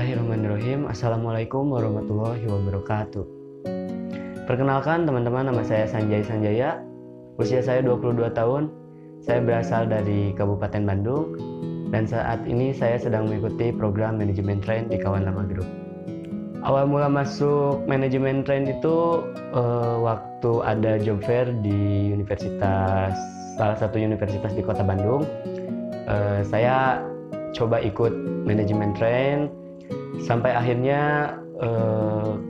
Bismillahirrahmanirrahim. Assalamualaikum warahmatullahi wabarakatuh. Perkenalkan teman-teman, nama saya Sanjay Sanjaya. Usia saya 22 tahun. Saya berasal dari Kabupaten Bandung. Dan saat ini saya sedang mengikuti program manajemen train di Kawan Lama Group. Awal mula masuk manajemen train itu waktu ada job fair di salah satu universitas di kota Bandung. Saya coba ikut manajemen train sampai akhirnya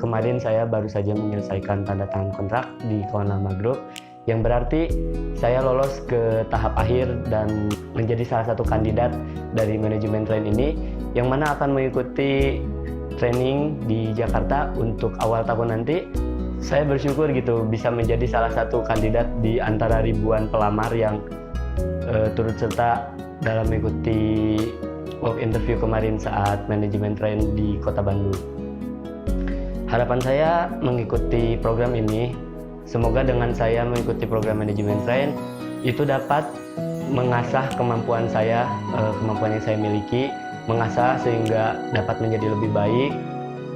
kemarin saya baru saja menyelesaikan tanda tangan kontrak di Kawan Lama Group, yang berarti saya lolos ke tahap akhir dan menjadi salah satu kandidat dari manajemen train ini, yang mana akan mengikuti training di Jakarta untuk awal tahun nanti. Saya bersyukur gitu bisa menjadi salah satu kandidat di antara ribuan pelamar yang turut serta dalam mengikuti work interview kemarin saat manajemen train di kota Bandung. Harapan saya mengikuti program ini, semoga dengan saya mengikuti program manajemen train itu dapat mengasah kemampuan saya, kemampuan yang saya miliki, mengasah sehingga dapat menjadi lebih baik,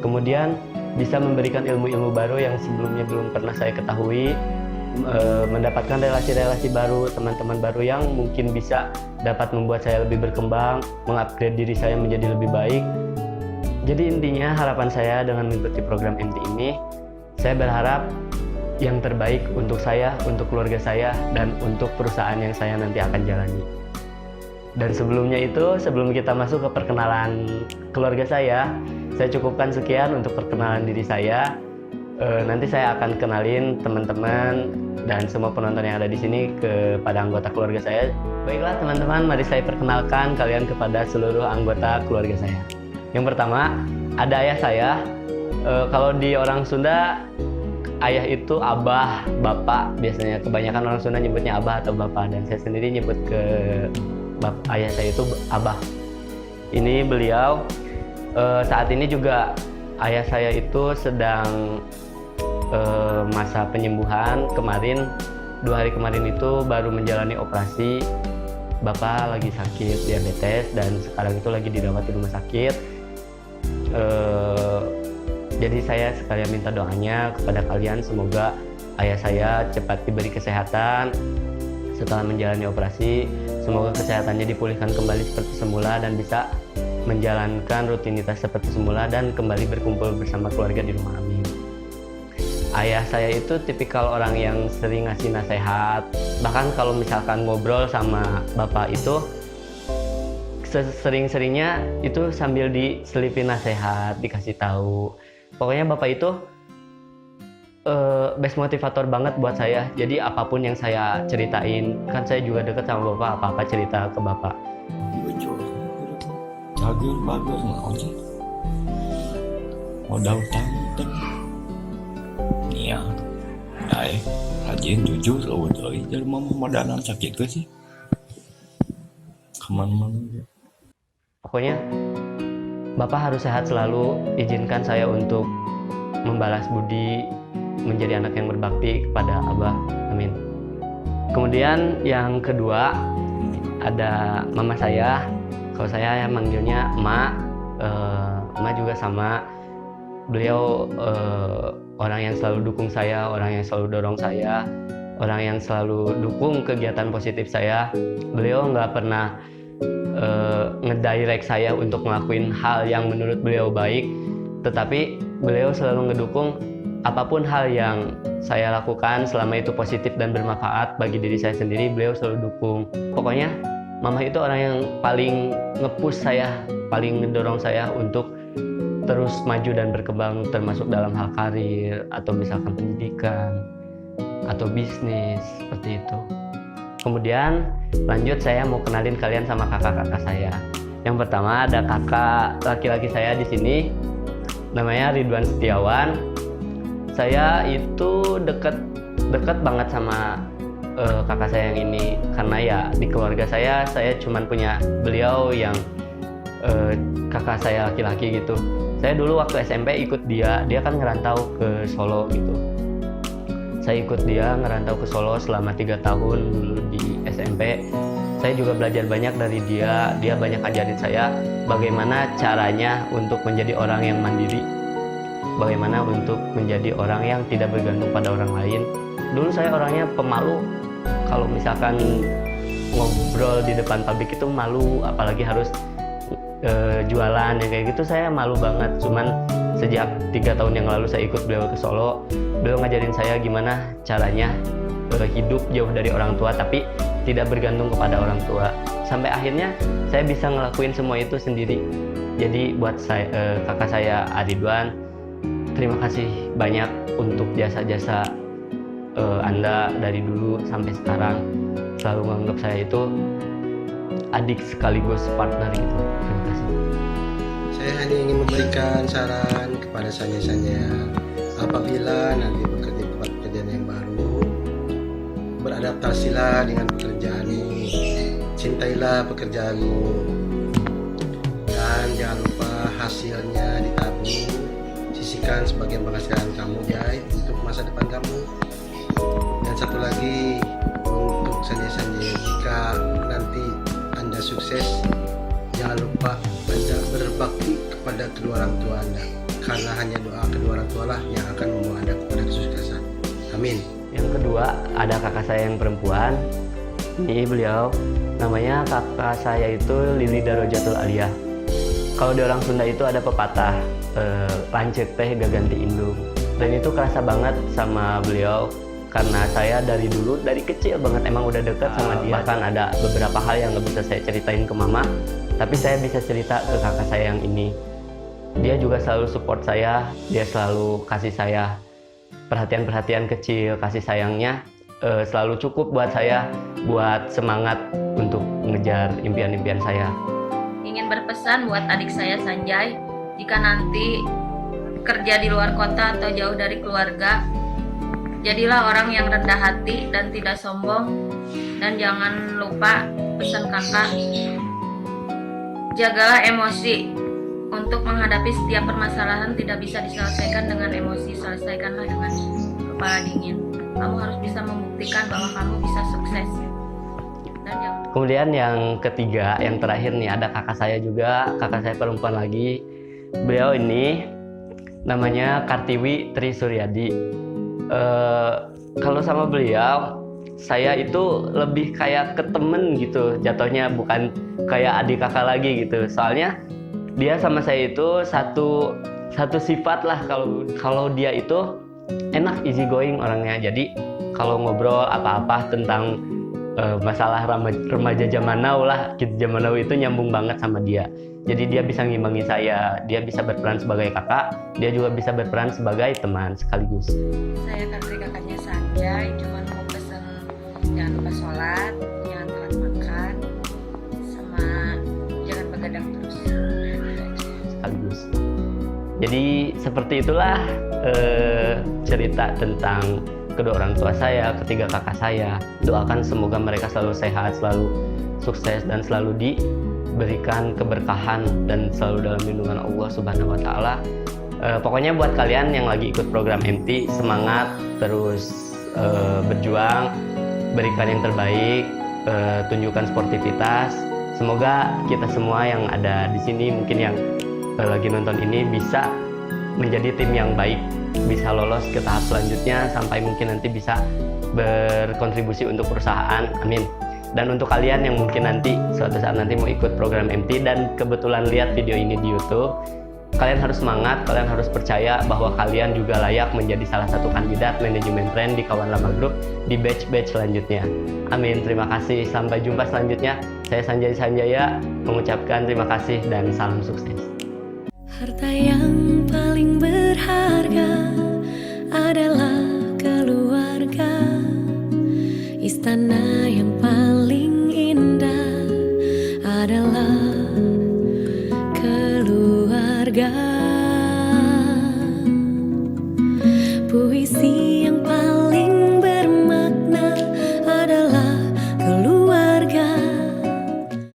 kemudian bisa memberikan ilmu-ilmu baru yang sebelumnya belum pernah saya ketahui, mendapatkan relasi-relasi baru, teman-teman baru yang mungkin bisa dapat membuat saya lebih berkembang, mengupgrade diri saya menjadi lebih baik. Jadi intinya harapan saya dengan mengikuti program MT ini, saya berharap yang terbaik untuk saya, untuk keluarga saya, dan untuk perusahaan yang saya nanti akan jalani. Dan sebelum kita masuk ke perkenalan keluarga saya cukupkan sekian untuk perkenalan diri saya. Nanti saya akan kenalin teman-teman dan semua penonton yang ada di sini kepada anggota keluarga saya. Baiklah teman-teman, mari saya perkenalkan kalian kepada seluruh anggota keluarga saya. Yang pertama, ada ayah saya. Kalau di orang Sunda, ayah itu abah, bapak. Biasanya kebanyakan orang Sunda nyebutnya abah atau bapak, dan saya sendiri nyebut ke ayah saya itu abah. Ini beliau. Saat ini juga ayah saya itu sedang masa penyembuhan. Kemarin 2 hari kemarin itu baru menjalani operasi. Bapak lagi sakit diabetes dan sekarang itu lagi dirawat di rumah sakit. Jadi saya sekalian minta doanya kepada kalian, semoga ayah saya cepat diberi kesehatan setelah menjalani operasi. Semoga kesehatannya dipulihkan kembali seperti semula dan bisa menjalankan rutinitas seperti semula dan kembali berkumpul bersama keluarga di rumah. Amin. Ayah saya itu tipikal orang yang sering ngasih nasihat. Bahkan kalau misalkan ngobrol sama bapak itu sering-seringnya itu sambil diselipin nasihat, dikasih tahu. Pokoknya bapak itu best motivator banget buat saya. Jadi apapun yang saya ceritain, kan saya juga deket sama bapak, apa-apa cerita ke bapak. Bagus aja. Modal tante. Iya. Rajin jujur eueuh deui jelema modalan sakit ke sih. Kemana-mana. Pokoknya bapak harus sehat selalu. Izinkan saya untuk membalas budi, menjadi anak yang berbakti kepada abah. Amin. Kemudian yang kedua ada mama saya. Kalau saya manggilnya emak. Emak juga sama. Beliau orang yang selalu dukung saya, orang yang selalu dorong saya, orang yang selalu dukung kegiatan positif saya. Beliau nggak pernah ngedirect saya untuk ngelakuin hal yang menurut beliau baik, tetapi beliau selalu ngedukung apapun hal yang saya lakukan selama itu positif dan bermanfaat bagi diri saya sendiri. Beliau selalu dukung. Pokoknya mama itu orang yang paling nge-push saya, paling ngedorong saya untuk terus maju dan berkembang, termasuk dalam hal karir atau misalkan pendidikan atau bisnis seperti itu. Kemudian lanjut saya mau kenalin kalian sama kakak-kakak saya. Yang pertama ada kakak laki-laki saya di sini, namanya Ridwan Setiawan. Saya itu deket banget sama kakak saya yang ini, karena ya di keluarga saya cuman punya beliau yang kakak saya laki-laki gitu. Saya dulu waktu SMP ikut dia kan ngerantau ke Solo gitu. Saya ikut dia ngerantau ke Solo selama 3 tahun dulu di SMP. Saya juga belajar banyak dari dia. Dia banyak ajarin saya bagaimana caranya untuk menjadi orang yang mandiri, bagaimana untuk menjadi orang yang tidak bergantung pada orang lain. Dulu saya orangnya pemalu, kalau misalkan ngobrol di depan publik itu malu, apalagi harus jualan ya kayak gitu, saya malu banget. Cuman sejak 3 tahun yang lalu saya ikut beliau ke Solo, beliau ngajarin saya gimana caranya hidup jauh dari orang tua tapi tidak bergantung kepada orang tua. Sampai akhirnya saya bisa ngelakuin semua itu sendiri. Jadi buat saya, kakak saya Aridwan, terima kasih banyak untuk jasa-jasa Anda dari dulu sampai sekarang. Selalu menganggap saya itu adik sekaligus partner gitu. Terima kasih. Saya hanya ingin memberikan saran kepada Sanjay. Apabila nanti bekerja di tempat pekerjaan yang baru, beradaptasilah dengan pekerjaanmu, cintailah pekerjaanmu, dan jangan lupa hasilnya ditabung, sisihkan sebagian penghasilan kamu Jai untuk masa depan kamu. Dan satu lagi untuk Sanjay, jika nanti Anda sukses, jangan lupa Anda berbakti kepada kedua orang tua Anda, karena hanya doa kedua orang tua lah yang akan membawa Anda kepada kesuksesan. Amin. Yang kedua, ada kakak saya yang perempuan. Ini beliau, namanya kakak saya itu Lili Darojatul Aliyah. Kalau di orang Sunda itu ada pepatah, lancet teh gak ganti indung. Dan itu kerasa banget sama beliau, karena saya dari dulu, dari kecil banget emang udah dekat sama dia. Bahkan ada beberapa hal yang gak bisa saya ceritain ke mama, tapi saya bisa cerita ke kakak saya yang ini. Dia juga selalu support saya, dia selalu kasih saya perhatian-perhatian kecil, kasih sayangnya selalu cukup buat saya, buat semangat untuk mengejar impian-impian saya. Ingin berpesan buat adik saya Sanjay, jika nanti kerja di luar kota atau jauh dari keluarga, jadilah orang yang rendah hati dan tidak sombong. Dan jangan lupa pesan kakak, jagalah emosi. Untuk menghadapi setiap permasalahan tidak bisa diselesaikan dengan emosi, selesaikanlah dengan kepala dingin. Kamu harus bisa membuktikan bahwa kamu bisa sukses. Kemudian yang ketiga, yang terakhir nih, ada kakak saya juga, kakak saya perempuan lagi. Beliau ini namanya Kartiwi Tri Suryadi. Kalau sama beliau, saya itu lebih kayak ke temen gitu jatuhnya, bukan kayak adik kakak lagi gitu. Soalnya dia sama saya itu satu sifat lah, kalau dia itu enak, easy going orangnya. Jadi kalau ngobrol apa-apa tentang masalah remaja zaman now lah, kids zaman now itu nyambung banget sama dia. Jadi dia bisa ngimbangi saya, dia bisa berperan sebagai kakak, dia juga bisa berperan sebagai teman sekaligus. Saya Kartri, kakaknya Sanjay, cuma mau pesan jangan lupa sholat, jangan telat makan, sama jangan begadang terus. Sekaligus. Jadi seperti itulah cerita tentang kedua orang tua saya, ketiga kakak saya. Doakan semoga mereka selalu sehat, selalu sukses, dan selalu diberikan keberkahan dan selalu dalam lindungan Allah Subhanahu wa Ta'ala. Pokoknya buat kalian yang lagi ikut program MT, semangat terus berjuang, berikan yang terbaik, tunjukkan sportivitas. Semoga kita semua yang ada di sini, mungkin yang lagi nonton ini, bisa menjadi tim yang baik, bisa lolos ke tahap selanjutnya sampai mungkin nanti bisa berkontribusi untuk perusahaan. Amin. Dan untuk kalian yang mungkin nanti suatu saat nanti mau ikut program MT dan kebetulan lihat video ini di YouTube, kalian harus semangat, kalian harus percaya bahwa kalian juga layak menjadi salah satu kandidat manajemen tren di Kawan Lama Group di batch-batch selanjutnya. Amin. Terima kasih. Sampai jumpa selanjutnya. Saya Sanjay Sanjaya mengucapkan terima kasih dan salam sukses. Harta yang paling berharga adalah keluarga. Istana yang paling indah adalah